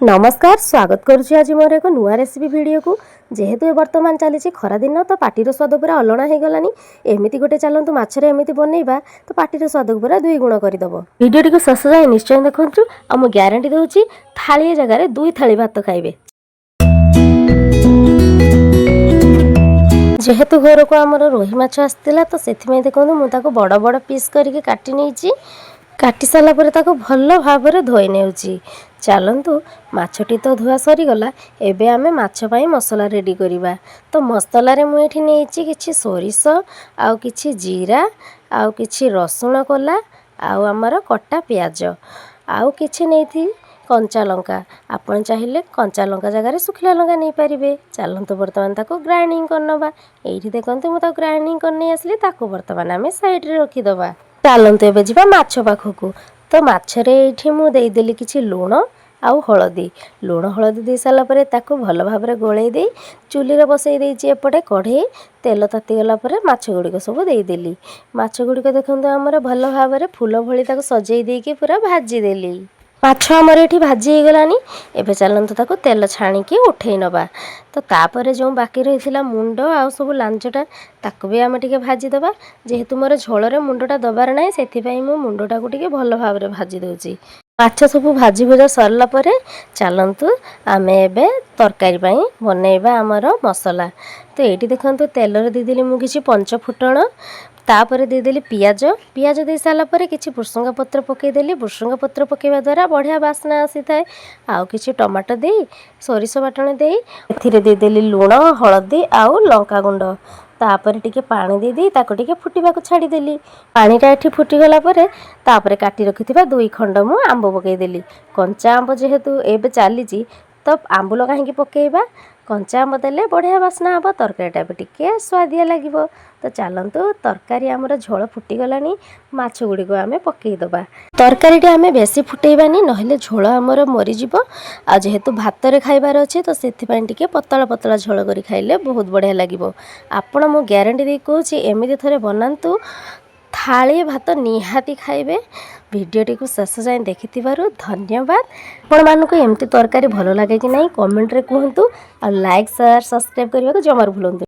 नमस्कार स्वागत करुच्ची आज मोर एक नुआ रेसिपी वीडियो को जेहेतु वर्तमान चली खरा दिन तो पार्टीर स्वाद पूरा अलणा हो गलानी एमती गोटे चलतु मछरे एमती बनइबा तो पार्टीर स्वाद पूरा दुई गुण करदेव वीडियो टी शेष जाए निश्चय देखु आ मु ग्यारंटी दूची थाली जगह दुई थाली भात खाइबे। जेहेतु घर को आमर रोही माछ आसला तो से देखो मुझे बड़ बड़ पीस करके काटी नहीं काटी सारा पर ताको भल भाव धोई नेउची। चलतु माछटी तो धुआ सरीगला एबे आमे माछ पाई मसला रेडी करिबा। तो मसला रे मुझे नहीं किछि सोरिष आउ किछि जीरा आउ किछि रसुण कोला आउ आमर कटा प्याज आउ किछि नहीं थी कंचा लंका आपण चाहिए कंचा लंका जगह सुखिला लंका नहीं पारे। चलतु बर्तमान ताको ग्राइंडिंग करनबा एठी देखंतु मु ताको ग्राइंडिंग करने आसली ताको बर्तमान आमे साइड रे रखिदबा। चलतु एबे जिबा माछ पाखकू। तो माछरे एठी मु देदेली किछि लूण आउ हलदी लूण हलदी दे सारा परे ताको भल भाव में गोले दे चुली रे बसई देछि। एपटे कढ़ई तेल ताती गला परे माछ गुड़िक सब देदेली। माछ गुड़िक देखंतु हमर भल भाव में फूल भली ताको सजई देके पूरा भाजी देली। माछ आमर ये भाजी हो गलानी एबे चलतु ताको तेल छाणिकी उठे नबा। तो तापर जो बाकी रही मुंड आउ सब लांचटा ताको भी आम टे भाजीदबा। जेहेतु मोर झोल मुंडटा दबार ना से मुंडटा को टे भल भाव में भाजी दूची। माछ सब भाजी भुजा सरला परे चलतु आम एबे तरकारी पाई बनइबा आमर मसला। तो ये देखो तेल देदेली मुझे पंच फुटण तापर देदेली पियाज पियाज दे सारा पर किछि भृसंगा पत्र पकईदेली। भृसंगा पत्र पकईवा द्वारा बढ़िया बास्ना आसी थाए। आउ किछि टमाटो दे सोरिष बाटण दे एथिरे देदेली लूण हलदी आउ लंका गुंड तापर टिके पानी दे दी ताको टिके फुटिबाको छाड़ी देली। पानीटा एठी फुटी गला परे तापर काटी रखिथिबा दुई खंड मु आंब पकईदेली। कंचा आंब जेहेतु एबे चलीची तो आंबुल कहीं पकईबा कंचा आंब देले बढ़िया बास्ना हम तरकारीटा भी टिके स्वादिया लगिबो। तो चलतु तरकारी आमर झोल फुटीगलानी माछ गुड़िक आम पकईदबा। तरकारीटा आम बेसी फुटेबानी नहले झोल आमर मरीजिब। आ जेहेतु भात रे खाइबार अच्छे तो सेथिपाई टिके पतला पतला झोल करी खाइले बहुत बढ़िया लगिबो। आपण मु ग्यारंटी दे कहूची एमिति थरे बनांतु थाली भात निहाती खाइबे। वीडियोटी को शेष जाए देखिथिबारु धन्यवाद। आपण मानकु एमती तरकारी भलो लागे कि नहीं कमेंट रे कहंतु। आ लाइक शेयर सब्सक्राइब करबा को जमार भूलंतु।